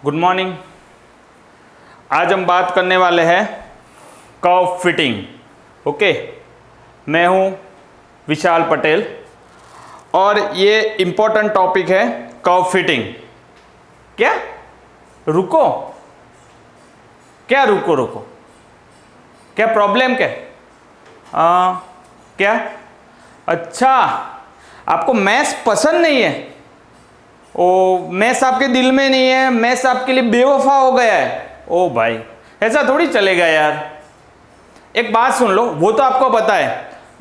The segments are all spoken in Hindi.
Good morning. आज हम बात करने वाले हैं कर्व फिटिंग। ओके, मैं हूं विशाल पटेल और ये इम्पोर्टेंट टॉपिक है कर्व फिटिंग। क्या रुको, क्या रुको रुको, क्या प्रॉब्लम क्या? क्या अच्छा, आपको मैथ्स पसंद नहीं है? ओ, मैथ्स आपके दिल में नहीं है, मैथ्स आपके लिए बेवफा हो गया है। ओ भाई, ऐसा थोड़ी चलेगा यार। एक बात सुन लो, वो तो आपको पता है,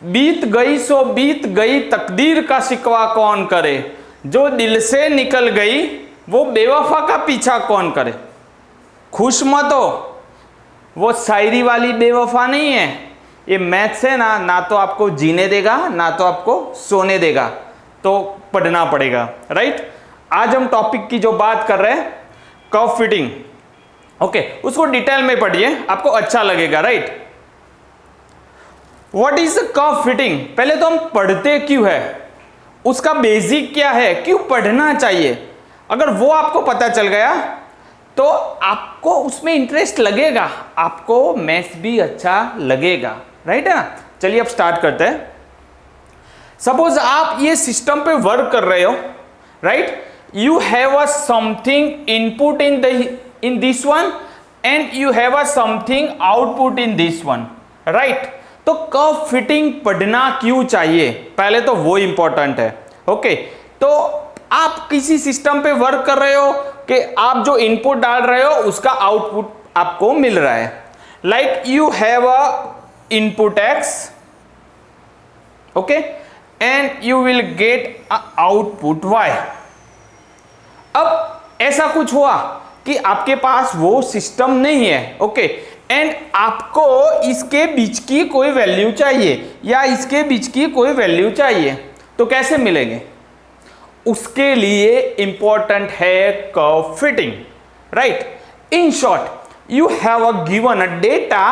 बीत गई सो बीत गई, तकदीर का शिकवा कौन करे, जो दिल से निकल गई वो बेवफा का पीछा कौन करे। खुश मत हो, वो शायरी वाली बेवफा नहीं है, ये मैथ्स है ना, ना तो आपको जीने देगा ना तो आपको सोने देगा, तो पढ़ना पड़ेगा। राइट, आज हम टॉपिक की जो बात कर रहे हैं कर्व फिटिंग। ओके, उसको डिटेल में पढ़िए, आपको अच्छा लगेगा। Right, what is curve fitting? पहले तो हम पढ़ते क्यों है, उसका बेसिक क्या है, क्यों पढ़ना चाहिए। अगर वो आपको पता चल गया तो आपको उसमें इंटरेस्ट लगेगा, आपको मैथ्स भी अच्छा लगेगा। राइट है ना। चलिए अब स्टार्ट करते हैं। सपोज आप ये सिस्टम पे वर्क कर रहे हो, right, you have a something input in this one and you have a something output in this one, right? तो कर्व फिटिंग पढ़ना क्यों चाहिए, पहले तो वो इंपॉर्टेंट है। ओके, तो आप किसी सिस्टम पे वर्क कर रहे हो कि आप जो इनपुट डाल रहे हो उसका आउटपुट आपको मिल रहा है। Like you have a input x, okay, and you will get a output y। अब ऐसा कुछ हुआ कि आपके पास वो सिस्टम नहीं है, ओके, एंड आपको इसके बीच की कोई वैल्यू चाहिए या इसके बीच की कोई वैल्यू चाहिए, तो कैसे मिलेंगे? उसके लिए इंपॉर्टेंट है curve fitting. Right, in short you have a given a data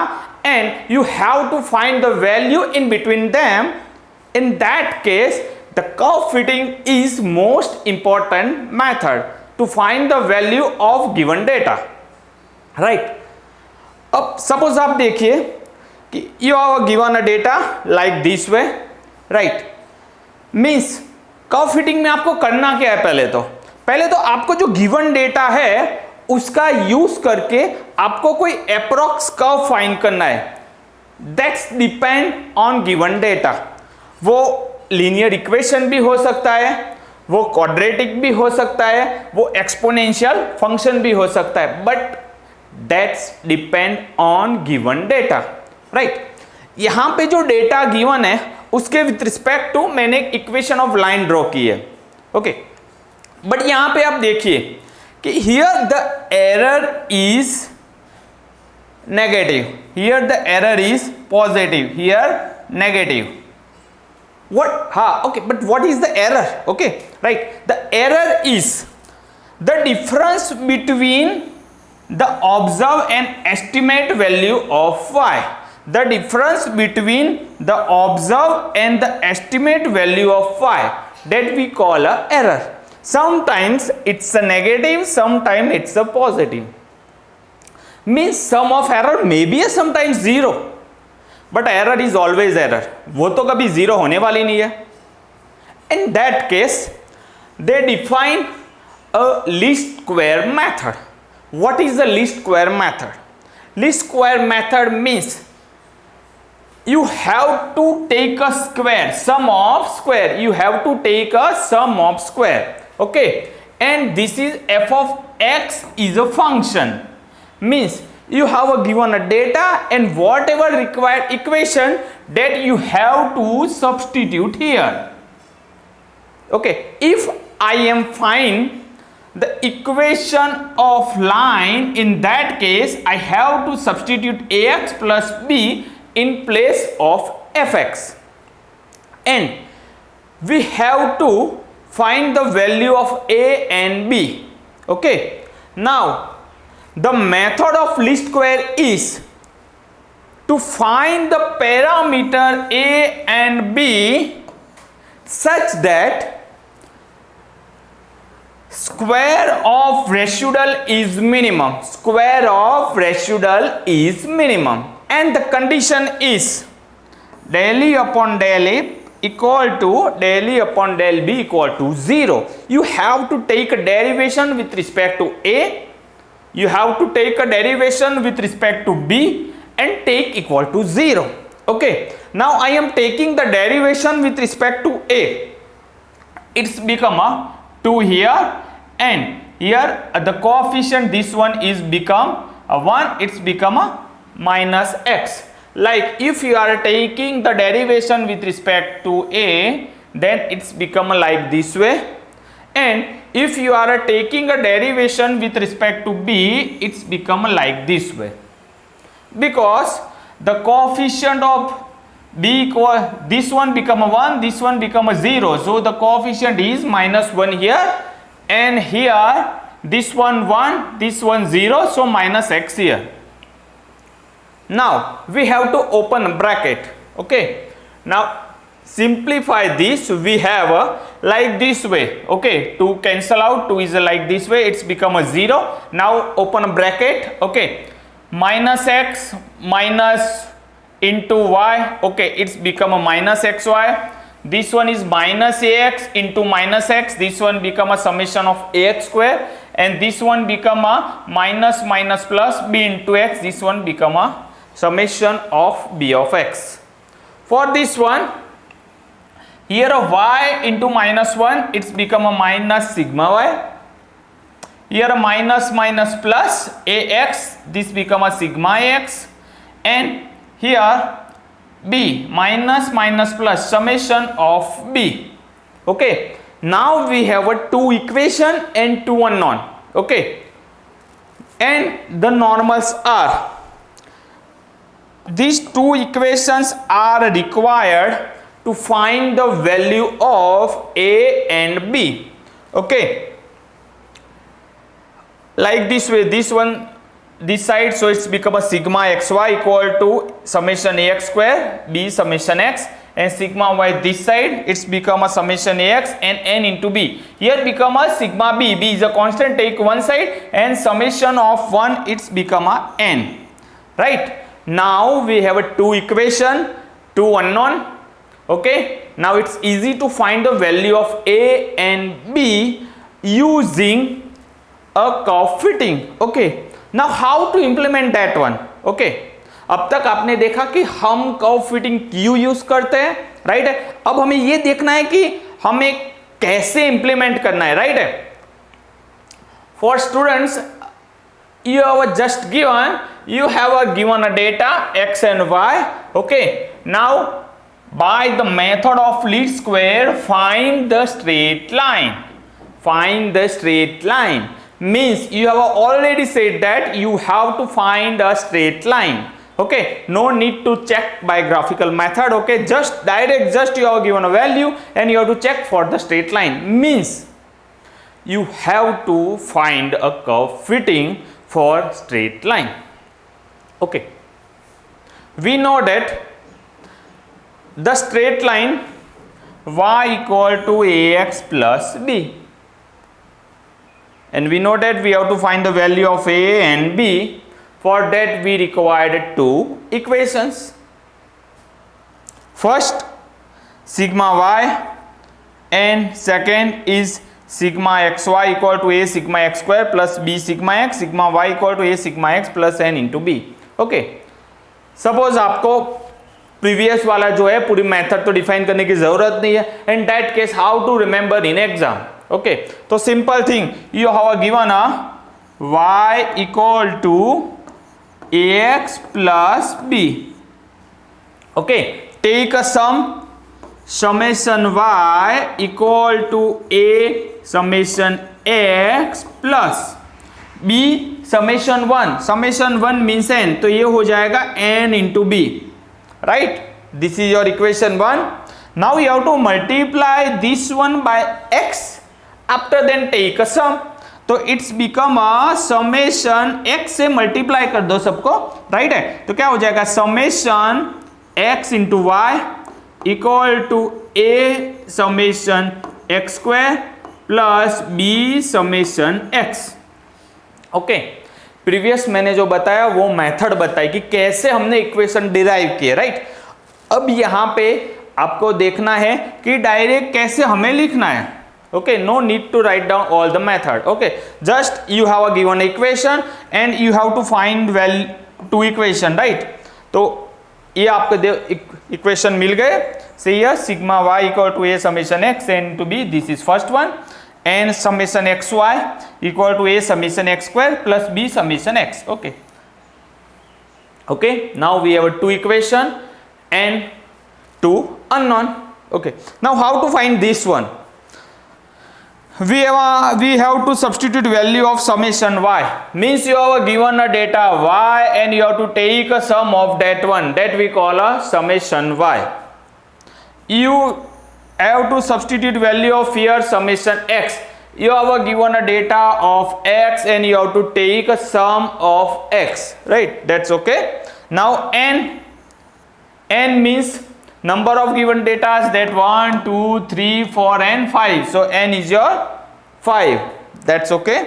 and you have to find the value in between them. In that case the curve fitting is most important method to find the value of given data. Right, अब suppose आप देखिए कि you have given a data like this way, right, means curve fitting में आपको करना क्या है? पहले तो आपको जो given data है उसका यूज करके आपको कोई अप्रोक्स कर्व फाइंड करना है। That's depend on given data। वो लीनियर इक्वेशन भी हो सकता है, वो क्वाड्रेटिक भी हो सकता है, वो एक्सपोनेंशियल फंक्शन भी हो सकता है, but that's depend on given data. Right, यहां पे जो डेटा गिवन है उसके विथ रिस्पेक्ट टू मैंने इक्वेशन ऑफ लाइन ड्रॉ की है। ओके, बट यहां पे आप देखिए कि here the error is negative, here the error is positive, here negative. What? Okay, but what is the error? Okay, right, the error is the difference between the observed and estimate value of y. The difference between the observed and the estimate value of y, that we call a error. Sometimes it's a negative, sometimes it's a positive. Means sum of error may be a sometimes zero, but error is always error, वो तो कभी जीरो होने वाली नहीं है। In that case they define a least square method. What is the least square method? Least square method means you have to take a square, sum of square, you have to take a sum of square, okay, and this is f of x is a function, means you have a given a data and whatever required equation that you have to substitute here. Okay, if I am find the equation of line, in that case I have to substitute ax plus b in place of fx, and we have to find the value of a and b. Okay, now the method of least square is to find the parameter a and b such that square of residual is minimum. Square of residual is minimum. And the condition is del E upon del A equal to del E upon del B equal to 0. You have to take a derivation with respect to A. You have to take a derivation with respect to B and take equal to 0. Okay. Now I am taking the derivation with respect to A. It's become a 2 here, and here the coefficient, this one is become a 1, it's become a minus x. Like if you are taking the derivation with respect to A, then it's become like this way, and if you are taking a derivation with respect to B, it's become like this way, because the coefficient of B equal, this one become a 1, this one become a 0, so the coefficient is minus 1 here, and here this one 1, this one 0, so minus x here. Now we have to open a bracket. Okay, now simplify this, we have like this way. Okay, to cancel out, 2 is like this way, it's become a 0. Now open a bracket. Okay, minus x minus into y. Okay, it's become a minus xy. This one is minus ax into minus x. This one become a summation of ax square, and this one become a minus minus plus b into x. This one become a summation of b of x. For this one, here a y into minus 1, it's become a minus sigma y. Here a minus minus plus ax, this become a sigma x, and here b minus minus plus summation of b. Okay, now we have a 2 equation and 2 unknown. Okay, and the normals are, these 2 equations are required to find the value of A and B. Okay, like this way, this one, this side, so it's become a sigma xy equal to summation ax square b summation x, and sigma y this side, it's become a summation ax and n into b. Here become a sigma b, b is a constant, take one side, and summation of 1, it's become a n. Right, now we have a 2 equation, 2 unknown. Okay, now it's easy to find the value of A and B using a curve fitting. Okay, now how to implement that one? Okay, अब तक आपने देखा कि हम कर्व फिटिंग क्यों यूज करते हैं, राइट है. अब हमें ये देखना है कि हमें कैसे इंप्लीमेंट करना है, राइट है. For students, you have just given, you have given a data x and y. Okay, now by the method of least square, find the straight line. Find the straight line means you have already said that you have to find a straight line. Okay, no need to check by graphical method. Okay, just direct, just you have given a value and you have to check for the straight line, means you have to find a curve fitting for straight line. Okay, we know that the straight line y equal to ax plus b, and we know that we have to find the value of a and b. For that we required 2 equations. First sigma y, and second is sigma xy equal to a sigma x square plus b sigma x, sigma y equal to a sigma x plus n into b. Okay, suppose आपको प्रीवियस वाला जो है पूरी मेथड तो डिफाइन करने की जरूरत नहीं है. In that case how to remember in exam? Okay, तो simple thing, you have given a y equal to ax plus b. Okay, take a summation y equal to a summation x plus b summation 1. Summation 1 means n, तो ये हो जाएगा n into b. Right, this is your equation 1. Now you have to multiply this one by x, after then take a sum. तो it's become a summation x से मल्टीप्लाई कर दो सबको, राइट है. तो क्या हो जाएगा, summation x into y equal to a summation x square plus b summation x. Okay, previous मैंने जो बताया वो मेथड बताई कि कैसे हमने इक्वेशन डिराइव किए, राइट। अब यहां पे आपको देखना है कि डायरेक्ट कैसे हमें लिखना है। Okay, no need to write down all the method. Okay, just you have a given equation and you have to find value to equation, right. तो ये आपको इक्वेशन मिल गए। Say here sigma y equal to a summation x and to b, this is first one, and summation xy equal to a summation x square plus b summation x. Okay, okay, now we have two equation and two unknown. Okay, now how to find this one? We have to substitute value of summation y, means you have given a data y and you have to take a sum of that one, that we call a summation y. You have to substitute value of here summation x. You have given a data of x and you have to take a sum of x, right? That's okay. Now n means number of given data is that 1 2 3 4 and 5, so n is your 5. That's okay.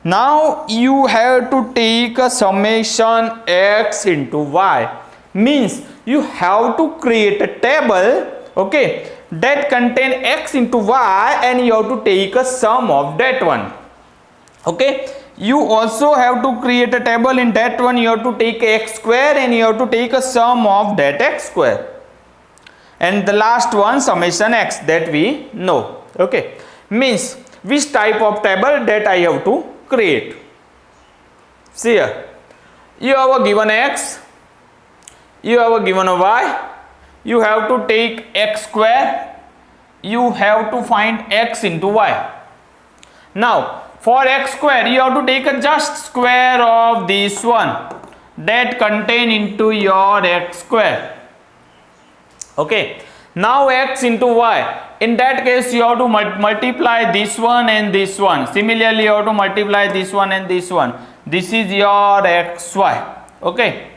Now you have to take a summation x into y, means you have to create a table, okay, that contain x into y and you have to take a sum of that one. Okay, you also have to create a table, in that one you have to take x square and you have to take a sum of that x square, and the last one summation x, that we know. Okay, means which type of table that I have to create. See here, you have a given x, you have a given a y, you have to take x square, you have to find x into y. Now for x square you have to take a just square of this one that contain into your x square. Okay, now x into y, in that case you have to multiply this one and this one. Similarly you have to multiply this one and this one. This is your xy. Okay,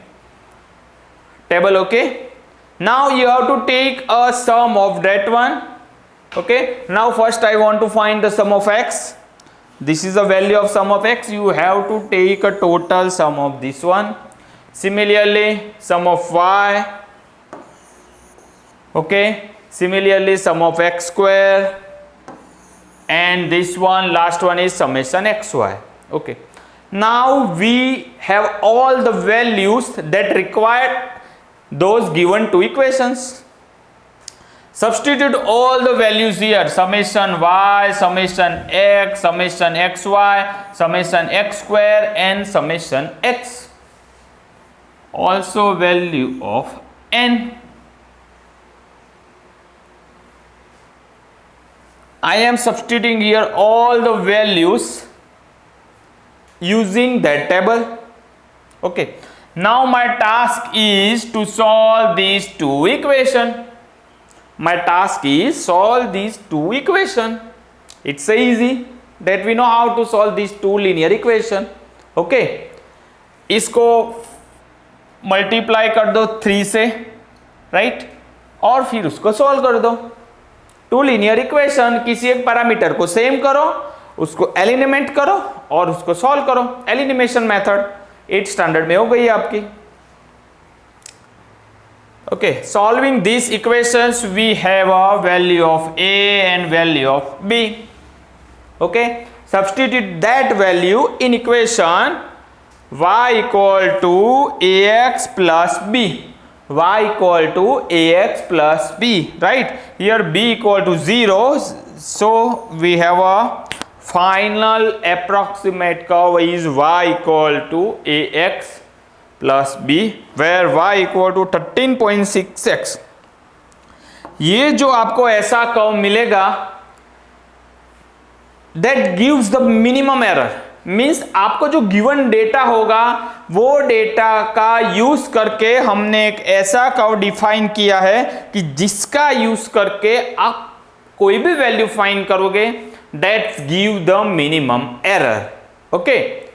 table. Okay, now you have to take a sum of that one. Okay, now first I want to find the sum of x. This is the value of sum of x. You have to take a total sum of this one. Similarly sum of y. Okay, similarly sum of x square, and this one last one is summation xy. Okay, now we have all the values that require those given two equations. Substitute all the values here: summation y, summation x, summation xy, summation x square and summation x. Also value of n. I am substituting here all the values using that table. Okay, now my task is to solve these two equations. My task is solve these two equations. It's easy that we know how to solve these two linear equation. Okay, इसको मल्टीप्लाई कर दो 3 से, राइट, और फिर उसको सॉल्व कर दो। टू लीनियर इक्वेशन, किसी एक पैरामीटर को सेम करो, उसको एलिमिनेट करो और उसको सॉल्व करो। एलिमिनेशन मेथड 8th स्टैंडर्ड में हो गई है आपकी। Okay, solving these equations we have a value of a and value of b. Okay, substitute that value in equation y equal to ax plus b. Y equal to ax plus b, right? Here b equal to 0, so we have a final approximate curve is y equal to ax plus b, where y equal to 13.6x. ये जो आपको ऐसा कर्व मिलेगा that gives the minimum error, means आपको जो गिवन डेटा होगा वो डेटा का यूज करके हमने एक ऐसा कर्व डिफाइन किया है कि जिसका यूज करके आप कोई भी वैल्यू फाइंड करोगे that give the minimum error. Okay,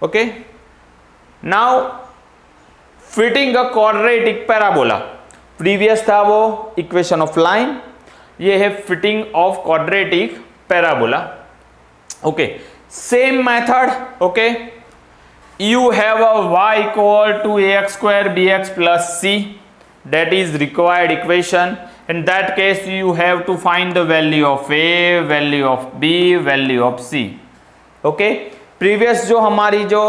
okay, now fitting a quadratic parabola. Previous था वो इक्वेशन ऑफ लाइन, ये है fitting of quadratic parabola. Okay, same method. Okay, you have a y equal to ax square bx plus c, that is required equation. In that case you have to find the value of a, value of b, value of c. Okay, previous जो हमारी जो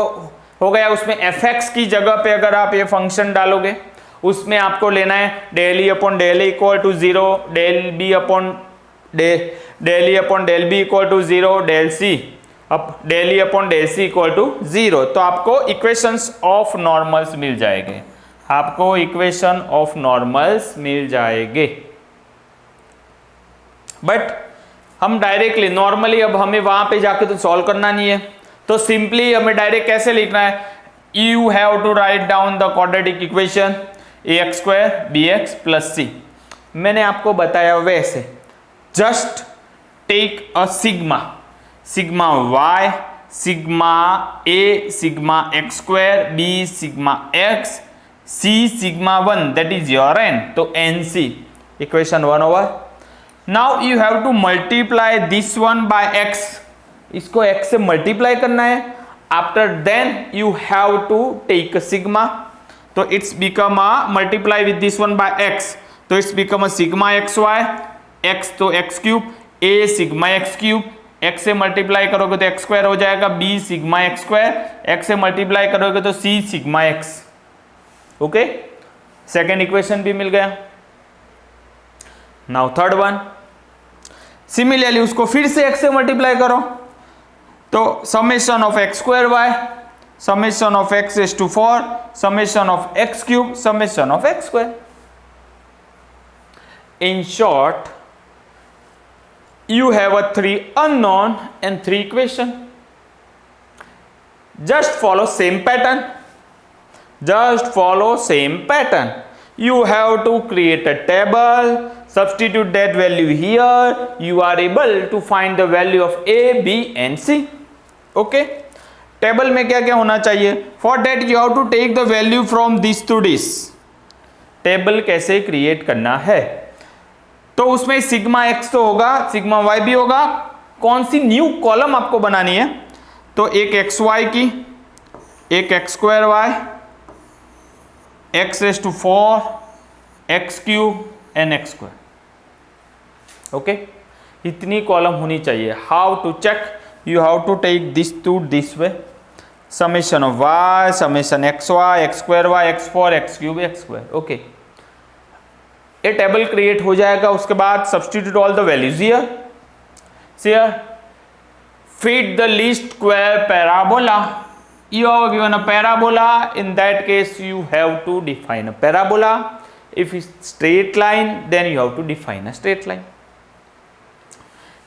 हो गया उसमें fx की जगह पे अगर आप ये फंक्शन डालोगे उसमें आपको लेना है del e upon del a equal to 0, del b upon del e upon del b equal to 0, del c अब del e upon del c equal to 0। तो आपको इक्वेशंस ऑफ नॉर्मल्स मिल जाएंगे, आपको इक्वेशन ऑफ नॉर्मल्स मिल जाएंगे। बट हम डायरेक्टली नॉर्मली अब हमें वहां पे जाके तो सॉल्व करना नहीं है, तो सिंपली हमें डायरेक्ट कैसे लिखना है, you have to write down the quadratic equation ax square bx plus c। मैंने आपको बताया वैसे, just take a sigma, sigma y, sigma a, sigma x square b, sigma x, c sigma 1, that is your n, तो nc equation 1 over. Now you have to multiply this one by x, इसको x से मल्टीप्लाई करना है। After then you have to take sigma, तो it's become a multiply with this one by x, तो it's become a sigma xy, x तो x cube, a sigma x cube, x से मल्टीप्लाई करोगे तो x स्क्वायर हो जाएगा, b sigma x square, x से मल्टीप्लाई करोगे तो c sigma x। Okay, second equation भी मिल गया। नाउ थर्ड वन, सिमिलरली उसको फिर से x से मल्टीप्लाई करो, तो summation of x square y, summation of x is to 4, summation of x cube, summation of x square. In short you have a 3 unknown and 3 equation. Just follow same pattern, just follow same pattern. You have to create a table, substitute that value here, you are able to find the value of a, b and c. Okay, table में क्या क्या होना चाहिए, for that you have to take the value from this to this। Table कैसे क्रिएट करना है, तो उसमें सिग्मा एक्स तो होगा, सिग्मा वाई भी होगा, कौन सी न्यू कॉलम आपको बनानी है, तो एक एक्स वाई की, एक x square y, x raise to 4, x cube and x square. Okay, इतनी कॉलम होनी चाहिए। How to check, you have to take this to this way, summation of y, summation x y, x square y, x 4, x cube, x square. Okay, a table create हो जाएगा। उसके बाद substitute all the values here, fit the least square parabola, you are given a parabola, in that case you have to define a parabola. If it's straight line, then you have to define a straight line.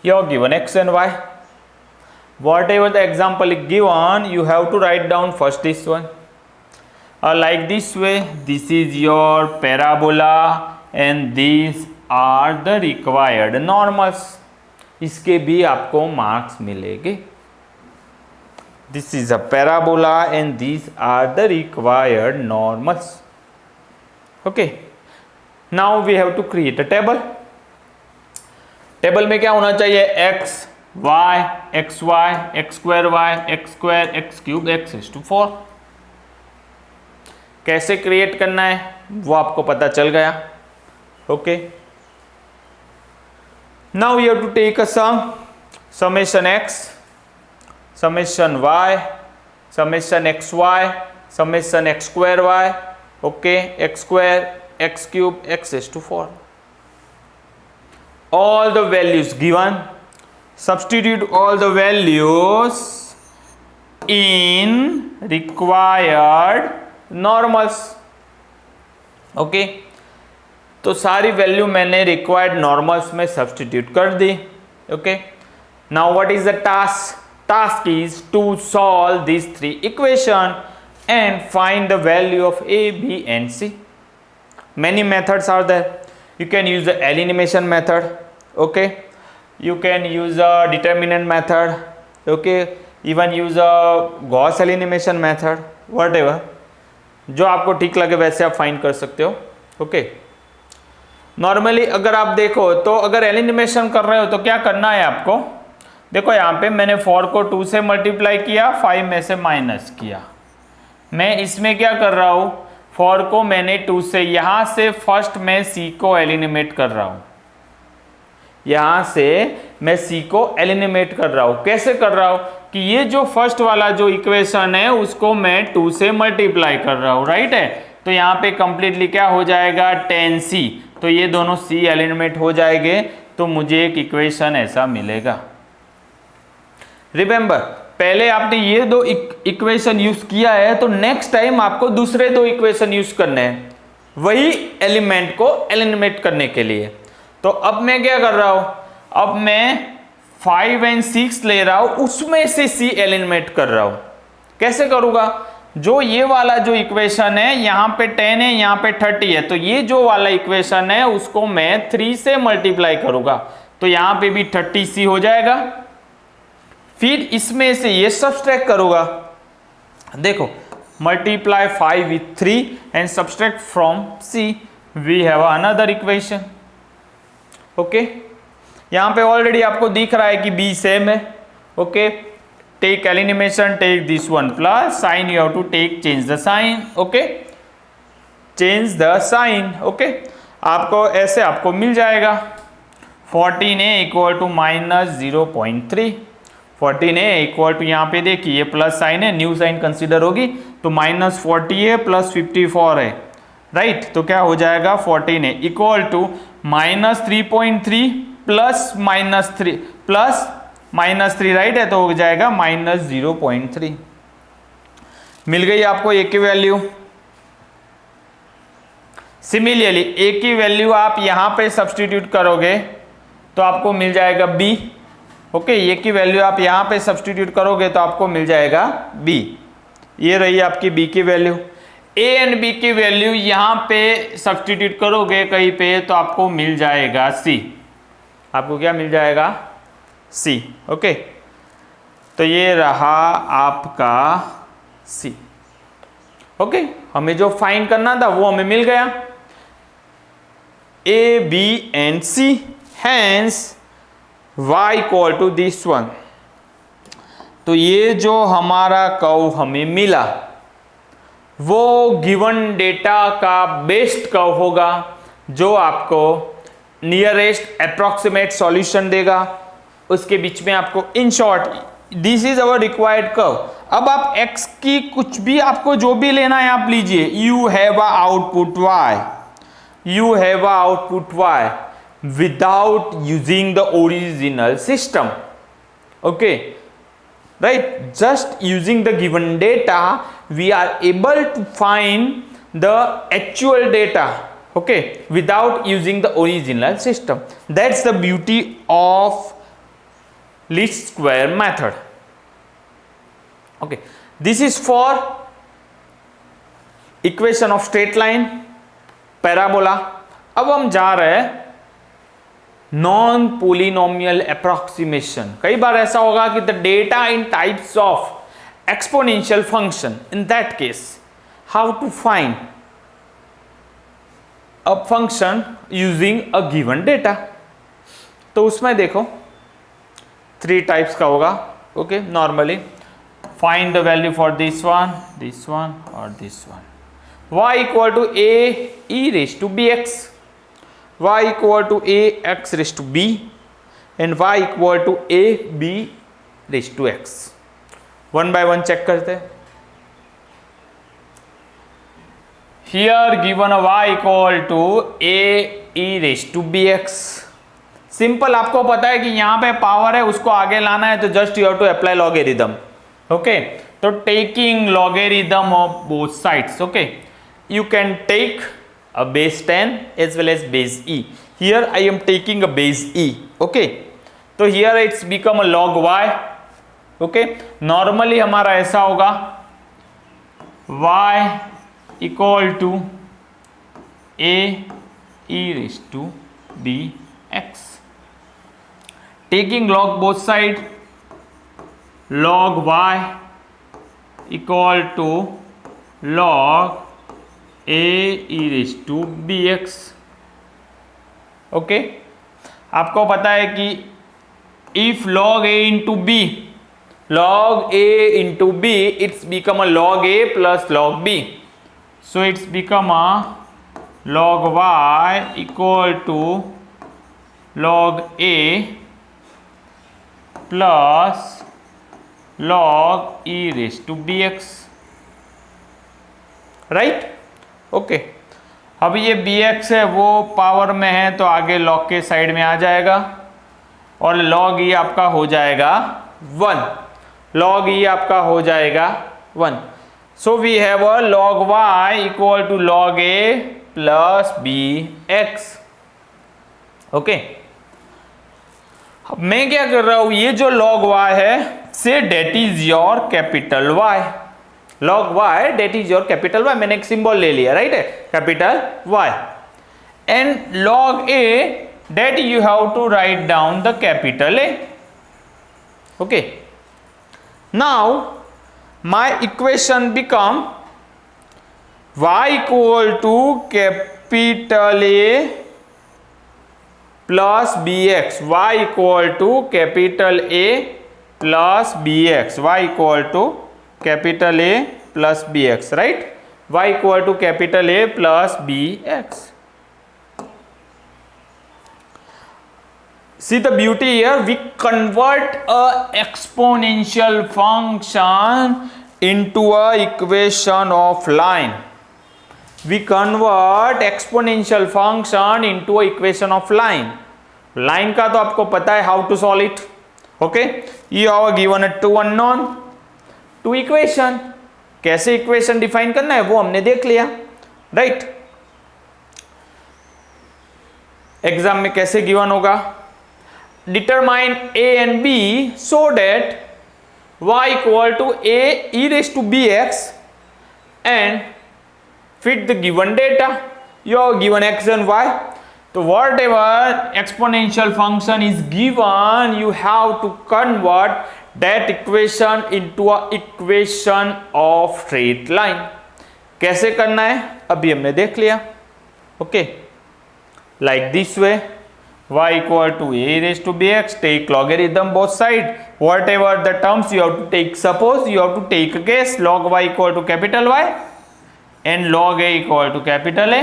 You are given x and y, whatever the example is given, you have to write down first this one, like this way, this is your parabola and these are the required normals, इसके भी आपको मार्क्स मिलेंगे। This is a parabola and these are the required normals. Okay, now we have to create a table. Table में क्या होना चाहिए, x y, x y, x square y, x square, x cube, x is to 4। कैसे क्रिएट करना है वो आपको पता चल गया। Okay, now we have to take a sum, summation x, summation y, summation xy, summation x square y, okay, x square, x cube, x is to 4। All the values given, substitute all the values in required normals। okay, तो सारी वैल्यू मैंने रिक्वायर्ड नॉर्मल्स में सब्स्टिट्यूट कर दी। Okay, now what is the task, task is to solve these three equation and find the value of a, b and c. Many methods are there. You can use the elimination method, okay, you can use a determinant method, okay, even use a Gauss elimination method, whatever जो आपको ठीक लगे वैसे आप फाइंड कर सकते हो। ओके, नॉर्मली अगर आप देखो तो अगर एलिमिनेशन कर रहे हो तो क्या करना है आपको, देखो यहाँ पे मैंने 4 को 2 से मल्टीप्लाई किया, 5 में से माइनस किया। मैं इसमें क्या कर रहा हूँ, 4 को मैंने 2 से, यहाँ से फर्स्ट मैं सी को एलिमिनेट कर रहा हूँ, यहाँ से मैं सी को एलिमिनेट कर रहा हूँ। कैसे कर रहा हूँ कि ये जो फर्स्ट वाला जो इक्वेशन है उसको मैं 2 से मल्टीप्लाई कर रहा हूँ, राइट है। तो यहाँ पे कंप्लीटली क्या हो जाएगा, 10c, तो ये दोनों c एलिमिनेट हो जाएंगे, तो मुझे एक इक्वेशन ऐसा मिलेगा। रिमेंबर, पहले आपने ये दो इक्वेशन यूज किया है, तो नेक्स्ट टाइम आपको दूसरे दो इक्वेशन यूज करने हैं वही एलिमेंट को एलिमिनेट करने के लिए। तो अब मैं क्या कर रहा हूं, अब मैं 5 और 6 ले रहा हूं, उसमें से c एलिमिनेट कर रहा हूं। कैसे करूंगा, जो ये वाला जो इक्वेशन है यहाँ पे 10 है, यहाँ पे 30 है, तो ये जो वाला इक्वेशन है उसको मैं 3 से मल्टीप्लाई करूंगा, तो यहाँ पे भी 30c हो जाएगा। फिर इसमें से ये सब्सट्रैक्ट करूंगा, देखो multiply 5 with 3 and subtract from c, we have another equation. Okay, यहाँ पे ऑलरेडी आपको दिख रहा है कि b सेम है। Okay, take elimination, take this one plus sign, you have to take change the sign. Okay, change the sign. Okay, आपको ऐसे आपको मिल जाएगा 14a equal to minus 0.3, 14a equal to, यहाँ पे देखिए ये प्लस साइन है, न्यू साइन कंसीडर होगी, तो माइनस 40a प्लस 54 है, राइट। तो क्या हो जाएगा 14a equal to minus 3.3 plus -3 plus -3, right है, तो हो जाएगा माइनस 0.3। मिल गई आपको a की वैल्यू। सिमिलरली a की वैल्यू आप यहां पे सब्स्टिट्यूट करोगे तो आपको मिल जाएगा b। ओके, a की वैल्यू आप यहां पे सब्स्टिट्यूट करोगे तो आपको मिल जाएगा b। ये रही आपकी b की वैल्यू। a एंड b की वैल्यू यहां पे सब्स्टिट्यूट करोगे कहीं पे तो आपको मिल जाएगा c। आपको क्या मिल जाएगा, c। ओके, तो ये रहा आपका c। ओके, हमें जो फाइंड करना था वो हमें मिल गया, a, b and c, hence y equal to this one. तो ये जो हमारा कर्व हमें मिला वो गिवन डेटा का बेस्ट कर्व होगा, जो आपको नियरेस्ट अप्रोक्सीमेट सॉल्यूशन देगा। उसके बीच में आपको, in short this is our required curve. अब आप x की कुछ भी आपको जो भी लेना है आप लीजिए, you have a output y, you have a output y without using the original system. Okay, right, just using the given data we are able to find the actual data, okay, without using the original system. That's the beauty of least square method. Okay, this is for equation of straight line, parabola. अब हम जा रहे हैं नॉन पोलिनोमियल अप्रोक्सीमेशन। कई बार ऐसा होगा कि the data in types of exponential function, in that case how to find a function using a given data. तो उसमें देखो 3 टाइप्स का होगा। Okay, normally find the value for this one और this one. y equal to a e raised to bx, y equal to a x raised to b, and y equal to a b raised to x। One by one check करते हैं। Here given y equal to a e raised to bx। Simple, आपको पता है कि यहाँ पे पावर है, उसको आगे लाना है तो just you have to apply logarithm. Okay, तो taking logarithm of both sides. Okay, you can take a base 10 as well as base e. Here I am taking a base e. Okay, तो here it's become a log y. Okay, normally हमारा ऐसा होगा y equal to a e raised to b x. Taking log both side, log y equal to log a e raised to bx। Okay आपको पता है कि if log a into b, log a into b, it's become a log a plus log b. So it's become a log y equal to log a plus log e raised to bx, right okay. अब ये bx है वो पावर में है तो आगे log के साइड में आ जाएगा और log e आपका हो जाएगा 1, log e आपका हो जाएगा 1। So we have a log y equal to log a plus bx, okay. अब मैं क्या कर रहा हूं, ये जो log y है से that is your capital y, log y that is your capital y, मैंने एक सिंबल ले लिया, राइट है, capital y, and log a that you have to write down the capital A, okay। Now my equation become y equal to capital A plus bx, y equal to capital A plus bx, y equal to capital A plus bx, right, y equal to capital A plus bx. See the beauty here, we convert a exponential function into a equation of line. We convert exponential function into a equation of line. Line का तो आपको पता है how to solve it, okay? You are given a two unknown, two equation. कैसे equation define करना है वो हमने देख लिया, right? एग्जाम में कैसे गिवन होगा, determine a and b so that y equal to a e raised to bx and fit the given data. You are given x and y, so whatever exponential function is given you have to convert that equation into a equation of straight line. कैसे करना है अभी हमने देख लिया, okay, like this way, y equal to a raised to bx, take logarithm both side, whatever the terms you have to take, suppose you have to take a case log y equal to capital Y and log a equal to capital A,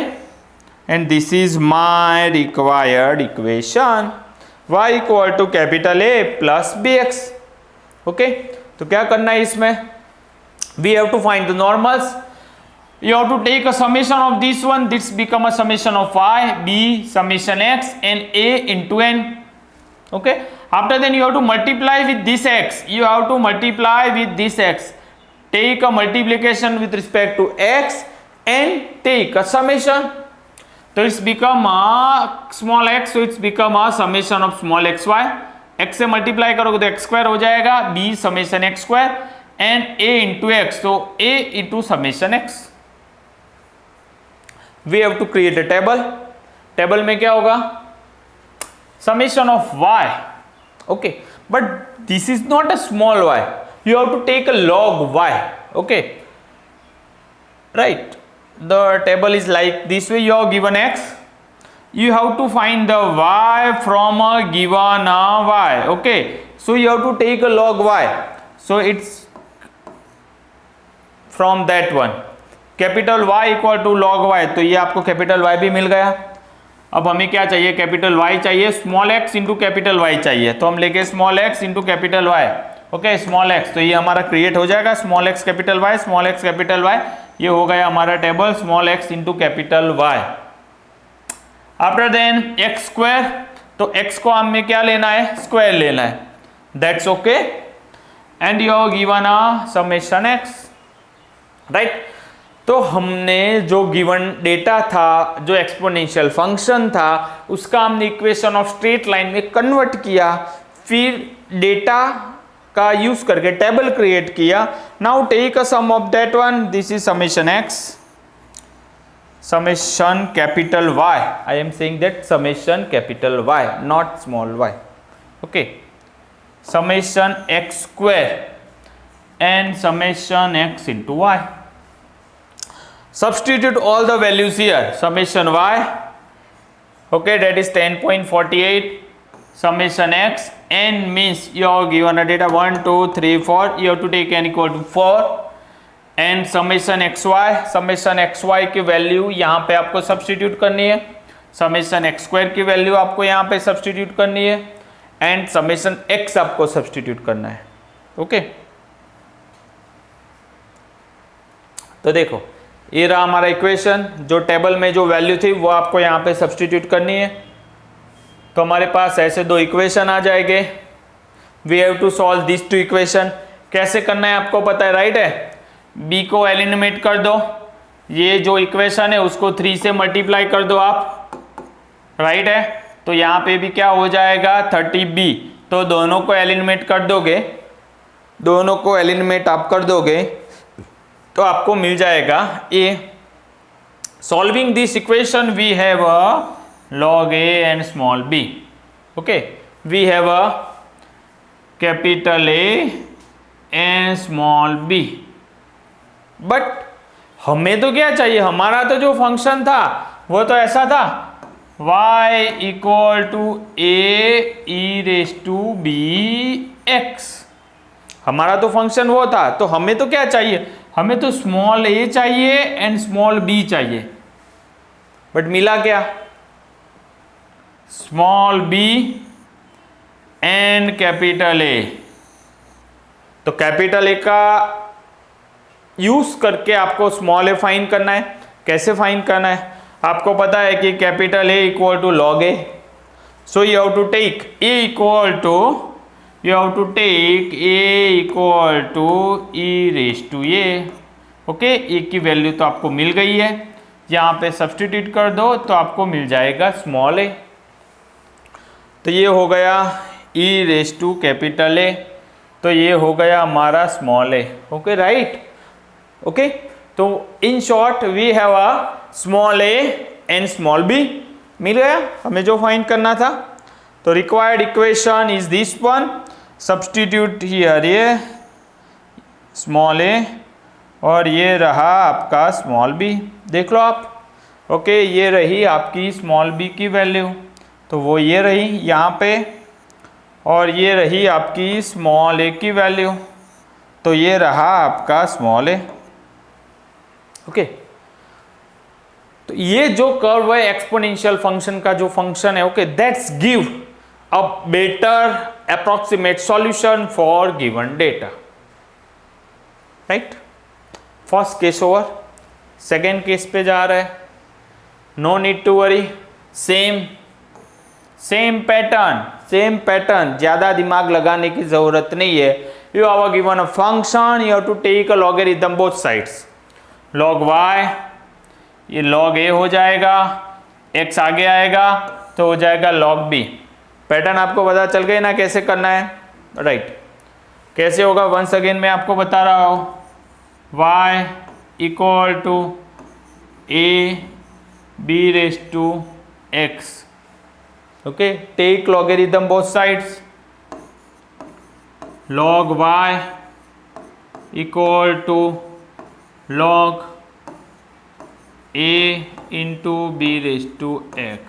and this is my required equation, y equal to capital A plus bx, okay। तो क्या करना है इसमें, we have to find the normals, you have to take a summation of this one, this become a summation of y, b summation x and a into n, okay। After then you have to multiply with this x, you have to multiply with this x, take a multiplication with respect to x and take a summation, so it's become a small x, so it's become a summation of small xy, x से multiply करोगे तो x square हो जाएगा, b summation x square and a into x, so a into summation x। We have to create a table, table में क्या होगा, summation of y, okay, but this is not a small y, you have to take a log y, okay, right। The table is like this way, you are given x, you have to find the y from a given y, okay, so you have to take a log y, so it's from that one, capital y equal to log y, तो ये आपको कैपिटल y भी मिल गया। अब हमें क्या चाहिए, कैपिटल y चाहिए, small x into capital y चाहिए, तो हम लेके small x into capital y, okay, small x, तो ये हमारा क्रिएट हो जाएगा, small x capital y, small x capital y, ये हो गया हमारा table small x into capital y। After then x square, तो x को हमें क्या लेना है, स्क्वायर लेना है, that's okay, and you are given a summation x, right. तो हमने जो गिवन डेटा था, जो एक्सपोनेंशियल फंक्शन था, उसका हमने इक्वेशन ऑफ स्ट्रेट लाइन में कन्वर्ट किया, फिर डेटा का यूज करके टेबल क्रिएट किया। Now take a sum of that one, this is summation x, summation capital y, I am saying that summation capital y, not small y, okay, summation x square and summation x into y। Substitute all the values here, summation y Okay, that is 10.48 summation x n means you are given a data 1 2 3 4, you have to take n equal to 4 and summation xy की वैल्यू यहाँ पे आपको सब्सटीट्यूट करनी है, समेशन एक्स स्क्वायर की वैल्यू आपको यहाँ पे सब्सटीट्यूट करनी है एंड समेशन एक्स आपको सब्सटीट्यूट करना है। ओके, तो देखो ये रहा हमारा इक्वेशन, जो टेबल में जो वैल्यू थी वो आपको यहाँ पे सब्सटीट्यूट करनी है। तो हमारे पास ऐसे दो इक्वेशन आ जाएंगे। We have to solve this two equation. कैसे करना है आपको पता है, राइट है। b को एलिमिनेट कर दो, ये जो इक्वेशन है उसको 3 से मल्टीप्लाई कर दो आप, राइट है। तो यहाँ पे भी क्या हो जाएगा 30b, तो दोनों को एलिमिनेट कर दोगे, दोनों को एलिमिनेट आप कर दोगे तो आपको मिल जाएगा a। Solving this equation we have a log a and small b। okay, we have a capital A and small b, but हमें तो क्या चाहिए, हमारा तो जो फंक्शन था वो तो ऐसा था y equal to a e raise to b x, हमारा तो फंक्शन वो था। तो हमें तो क्या चाहिए, हमें तो स्मॉल a चाहिए एंड स्मॉल b चाहिए, बट मिला क्या, small b and capital A। तो कैपिटल A का यूज करके आपको स्मॉल a फाइंड करना है। कैसे फाइंड करना है, आपको पता है कि capital A equal to log A, so you have to take A equal to, you have to take A equal to e raise to A। Okay, A की वैल्यू तो आपको मिल गई है, यहाँ पे सब्सटीट्यूट कर दो तो आपको मिल जाएगा स्मॉल a। तो ये हो गया e raise to capital A, तो ये हो गया हमारा small a। Okay, right. Okay, तो in short we have a small a and small b। मिल गया हमें जो फाइंड करना था। तो required equation is this one, substitute here ये स्मॉल a और ये रहा आपका स्मॉल b, देख लो आप। ओके, ये रही आपकी स्मॉल b की वैल्यू, तो वो ये रही यहाँ पे, और ये रही आपकी स्मॉल a की वैल्यू, तो ये रहा आपका स्मॉल a। ओके, तो ये जो कर्व है एक्सपोनेंशियल फंक्शन का जो फंक्शन है, okay, that's give a better approximate solution for given data, right. First case over, second case पे जा रहा है। No need to worry, same pattern, ज्यादा दिमाग लगाने की जरूरत नहीं है। You have given a function, you have to take a logarithm both sides, log y, ये log a हो जाएगा, x आगे आएगा तो हो जाएगा log b। पैटर्न आपको पता चल गई ना कैसे करना है, राइट। कैसे होगा, वंस अगेन मैं आपको बता रहा हूँ, y equal to a b raise to x। Okay, take logarithm both sides, log y equal to log a into b raise to x।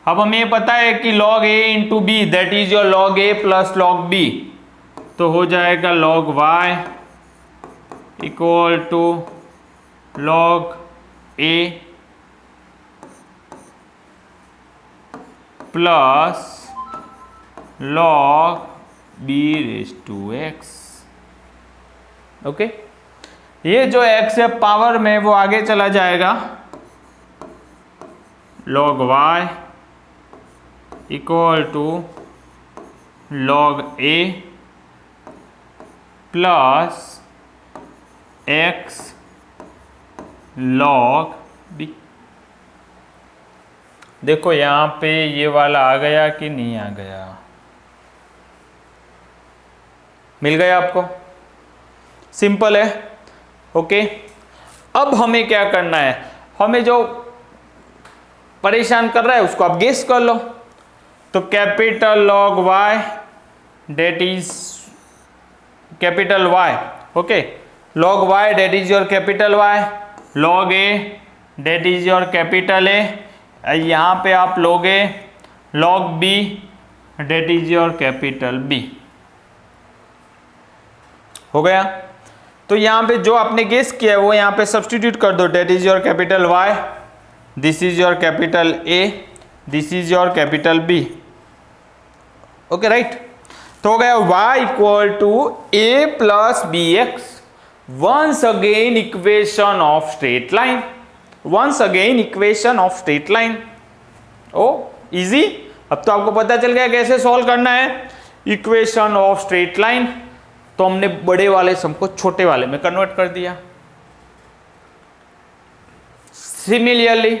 अब हमें पता है कि log a into b that is your log a plus log b, तो हो जाएगा log y equal to log a plus log b raise to x। Okay, ये जो x है पावर में वो आगे चला जाएगा, log y equal to log a plus x log b। देखो यहाँ पे ये वाला आ गया कि नहीं आ गया, मिल गया आपको, सिंपल है। ओके, अब हमें क्या करना है, हमें जो परेशान कर रहा है उसको आप गेस कर लो। तो capital log y that is capital y, okay, log y that is your capital y, log a that is your capital a यहाँ पे आप लोगे log b, that is your capital B। हो गया। तो यहाँ पे जो आपने गेस किया है वो यहाँ पे सब्स्टिट्यूट कर दो, that is your capital Y, this is your capital A, this is your capital B। Okay right. तो हो गया y equal to a plus b x. Once again equation of straight line, once again equation of straight line. Oh easy. अब तो आपको पता चल गया कैसे सॉल्व करना है इक्वेशन ऑफ स्ट्रेट लाइन। तो हमने बड़े वाले सम को छोटे वाले में कन्वर्ट कर दिया। Similarly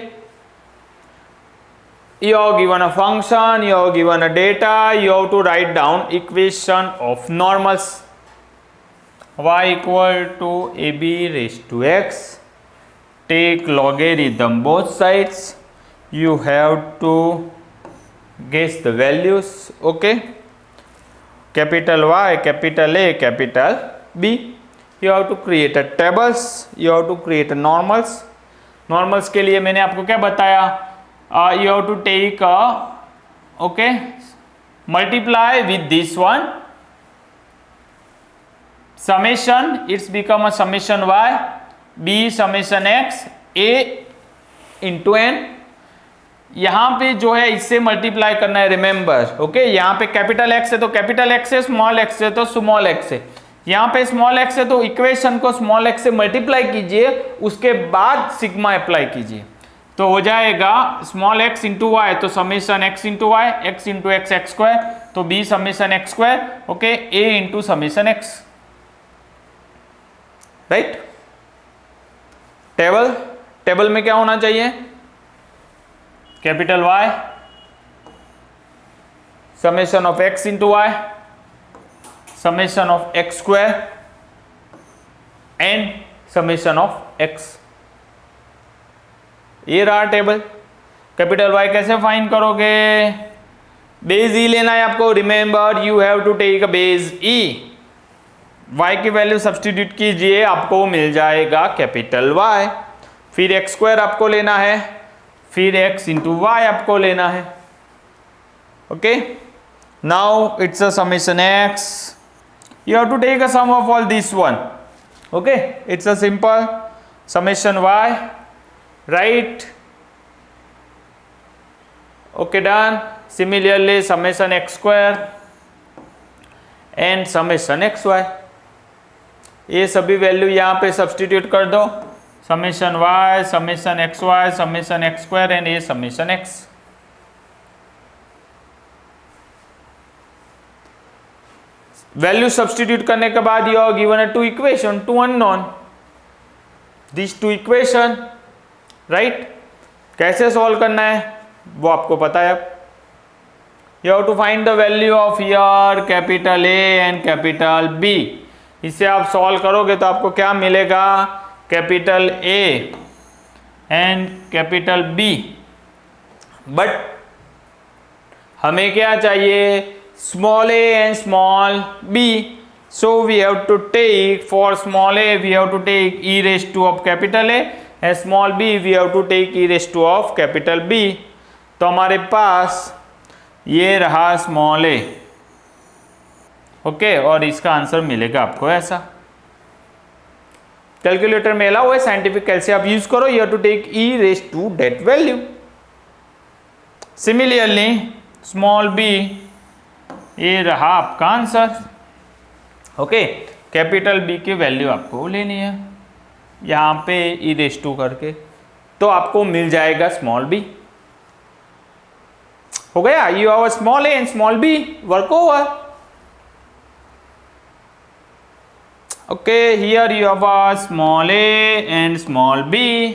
you are given a function, you are given a data, you have to write down equation of normals. Y equal to ab raised to x, take logarithm both sides, you have to guess the values. Okay, capital Y, capital A, capital B. You have to create a tables, you have to create a normals. Normals के लिए मैंने आपको क्या बताया, you have to take multiply with this one, summation, it's become a summation y, b summation x, a into n। यहाँ पे जो है इससे मल्टीप्लाई करना है, रिमेंबर। ओके, यहाँ पे कैपिटल एक्स है तो कैपिटल एक्स है, स्मॉल एक्स है तो स्मॉल एक्स है। यहाँ पे स्मॉल एक्स है तो इक्वेशन को स्मॉल एक्स से मल्टीप्लाई कीजिए, उसके बाद सिग्मा अप्लाई कीजिए, तो हो जाएगा स्मॉल x इंटू वाई, तो summation x into y, x into x x square, तो b summation x square. Okay, a into summation x। Right. Table, table में क्या होना चाहिए, capital Y summation of x into y, summation of x square and summation of x। ये रहा टेबल। कैपिटल Y कैसे फाइंड करोगे, बेस ई लेना है आपको। Remember you have to take a base E. y की वैल्यू सब्स्टिट्यूट कीजिए, आपको मिल जाएगा कैपिटल Y। फिर एक्स स्क्वायर आपको लेना है, फिर x इंटू वाई आपको लेना है। Okay, now it's a summation x, you have to take a sum of all this one. Okay, it's a simple summation y, right? Okay, done. Similarly summation x square and summation xy, ये सभी वैल्यू यहाँ पे सब्स्टिट्यूट कर दो, summation y, summation xy, summation x square and ये समेशन x। वैल्यू सब्स्टिट्यूट करने के बाद you are given two equation, two unknown, this two equation. Right, कैसे सॉल्व करना है वो आपको पता है। You have to find the value of your capital a and capital b. इसे आप सॉल्व करोगे तो आपको क्या मिलेगा, capital a and capital b. But हमें क्या चाहिए, small a and small b, so we have to take, for small a we have to take e raised to of capital A and small b we have to take e raised to of capital B। तो हमारे पास ये रहा small a। ओके, और इसका आंसर मिलेगा आपको ऐसा। कैलकुलेटर में अलाउ है, साइंटिफिक कैलसे आप यूज करो, you have to take e raised to that value। Similarly small b, ये रहा आपका आंसर। ओके, कैपिटल बी की वैल्यू आपको लेनी है यहाँ पे ई रेस टू करके, तो आपको मिल जाएगा स्मॉल बी। हो गया, you have small a and small b, work over. Okay, here you have small a and small b.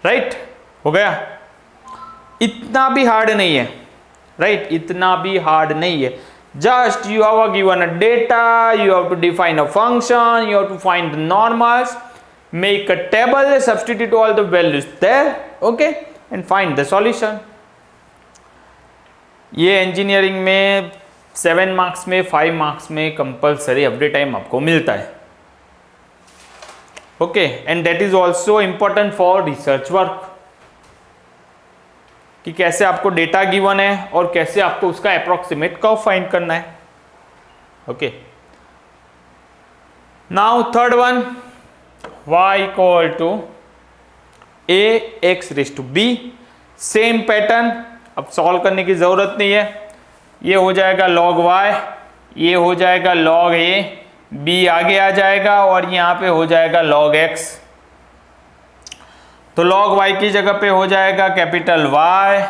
Right, हो गया। इतना भी हार्ड नहीं है, राइट, इतना भी हार्ड नहीं है। Just you have given a data, you have to define a function, you have to find the normals, make a table, substitute all the values there, okay, and find the solution. ये इंजीनियरिंग में 7 मार्क्स में, 5 मार्क्स में कंपलसरी एवरी टाइम आपको मिलता है। Okay, and that is also important for research work, कि कैसे आपको डेटा गिवन है और कैसे आपको उसका अप्रोक्सीमेट कर्व फाइंड करना है। Okay, now third one, y equal to a x raise to b, same pattern, अब सॉल्व करने की जरूरत नहीं है। ये हो जाएगा log y, ये हो जाएगा log a, b आगे आ जाएगा और यहाँ पे हो जाएगा log x। तो log y की जगह पे हो जाएगा कैपिटल Y,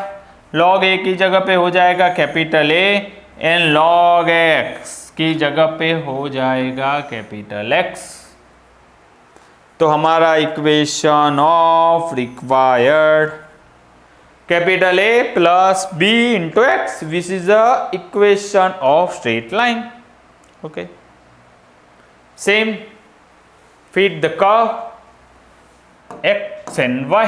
log a की जगह पे हो जाएगा capital A, and log x की जगह पे हो जाएगा कैपिटल X। तो हमारा equation of required capital A plus B into x, which is the equation of straight line. Okay, same, fit the curve x and y.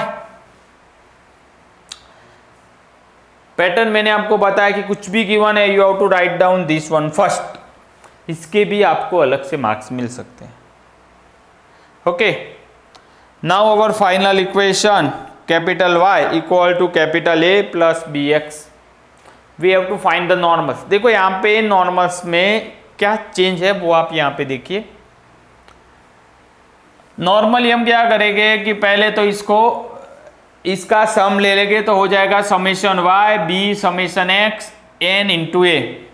Pattern मैंने आपको बताया कि कुछ भी गिवन है, you have to write down this one first, इसके भी आपको अलग से मार्क्स मिल सकते हैं। Okay, now our final equation capital Y equal to capital A plus b x, we have to find the normals. देखो यहाँ पे नॉर्मल्स में क्या चेंज है वो आप यहाँ पे देखिए। नॉर्मली हम क्या करेंगे कि पहले तो इसका सम ले लेंगे, तो हो जाएगा summation y b summation x n into A.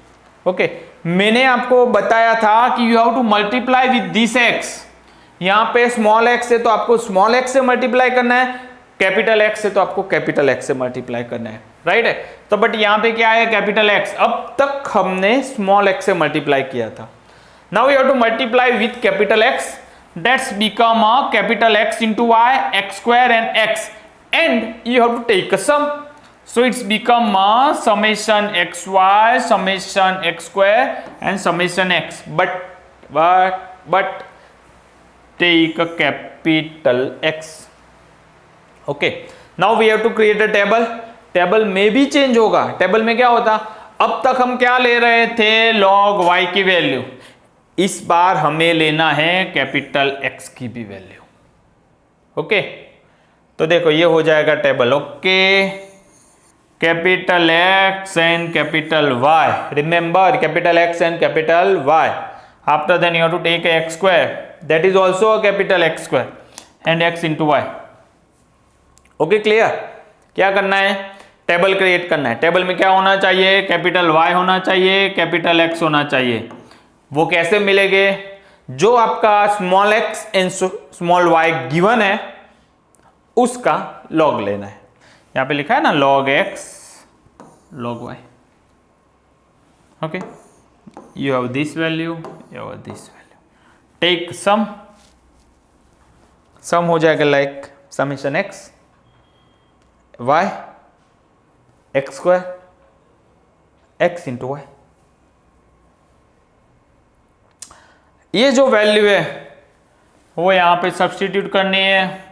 Okay, मैंने आपको बताया था कि you have to multiply with this x, यहाँ पे स्मॉल x है तो आपको स्मॉल x से मल्टीप्लाई करना है, कैपिटल X है तो आपको कैपिटल X से मल्टीप्लाई करना है, राइट है। तो बट यहाँ पे क्या है, कैपिटल X, अब तक हमने स्मॉल x से मल्टीप्लाई किया था। Now you have to multiply with capital X, that's become a capital X into Y, x square and x, and you have to take a sum, so it's become a summation xy summation x square and summation x, but take a capital X. Okay, now we have to create a table. Table में भी चेंज होगा। टेबल में क्या होता, अब तक हम क्या ले रहे थे, log y की वैल्यू, इस बार हमें लेना है कैपिटल X की भी वैल्यू। ओके, तो देखो ये हो जाएगा table. Okay, capital X and capital Y, remember capital X and capital Y, after then you have to take x square, that is also a capital X square and x into y। Okay, clear. क्या करना है, टेबल क्रिएट करना है। टेबल में क्या होना चाहिए, कैपिटल Y होना चाहिए, कैपिटल X होना चाहिए। वो कैसे मिलेंगे, जो आपका small x and small y given है उसका लॉग लेना है। यहां पे लिखा है ना log x log y। Okay, you have this value, you have this value, take sum, sum हो जाएगा like summation x y x square x into Y. ये जो वैल्यू है वो यहां पे सब्स्टिट्यूट करनी है।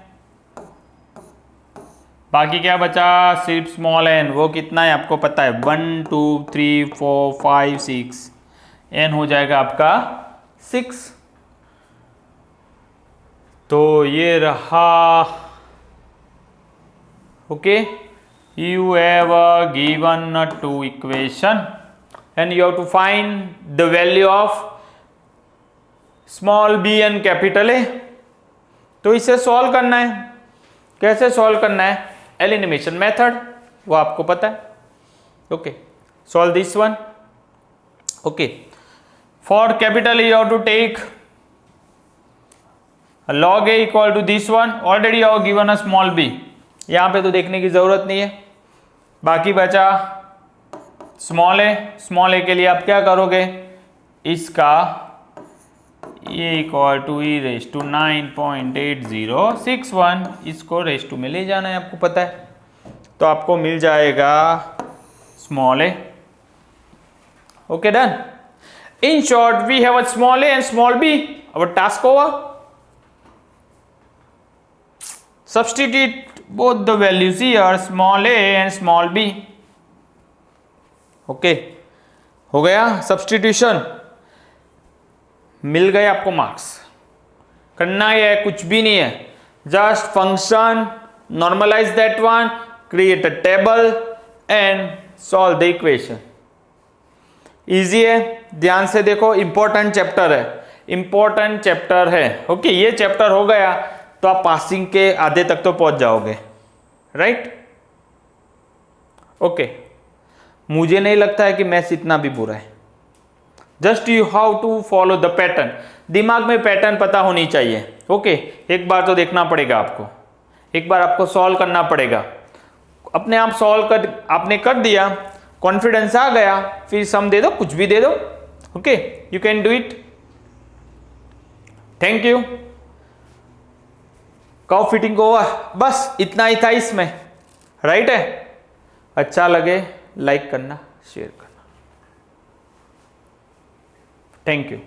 बाकी क्या बचा, सिर्फ स्मॉल n, वो कितना है आपको पता है, 1 2 3 4 5 6, n हो जाएगा आपका 6। तो ये रहा। Okay, you have given two equation and you have to find the value of small b and capital A। तो इसे सॉल्व करना है। कैसे सॉल्व करना है, एलिमिनेशन मेथड, वो आपको पता है। Okay, solve this one. Okay, for capital A you have to take log A equal to this one, already you have given a small b, यहाँ पे तो देखने की जरूरत नहीं है। बाकी बचा स्मॉल ए। स्मॉल ए के लिए आप क्या करोगे, इसका ये equal to e raise to 9.8061, इसको रेस टू में ले जाना है, आपको पता है। तो आपको मिल जाएगा small a. Okay, done. In short we have a small a and small b. Our task over, substitute both the values here, small a and small b। Okay, हो गया सब्स्टिट्यूशन, मिल गए आपको मार्क्स। करना ही है, कुछ भी नहीं है, just function, normalise that one, create a table and solve the equation. Easy है, ध्यान से देखो, इंपॉर्टेंट चैप्टर है, इंपॉर्टेंट चैप्टर है। ओके, ये चैप्टर हो गया तो आप पासिंग के आधे तक तो पहुंच जाओगे, राइट? ओके, मुझे नहीं लगता है कि मैथ्स इतना भी बुरा है। Just you how to follow the pattern, दिमाग में पैटर्न पता होनी चाहिए। ओके, एक बार तो देखना पड़ेगा आपको, एक बार आपको सॉल्व करना पड़ेगा, अपने आप सॉल्व कर, आपने कर दिया, कॉन्फिडेंस आ गया, फिर सम दे दो, कुछ भी दे दो। Okay, you can do it. Thank you. कव फिटिंग ओवर, बस इतना ही था इसमें, राइट है? अच्छा लगे लाइक करना, शेयर करना। Thank you.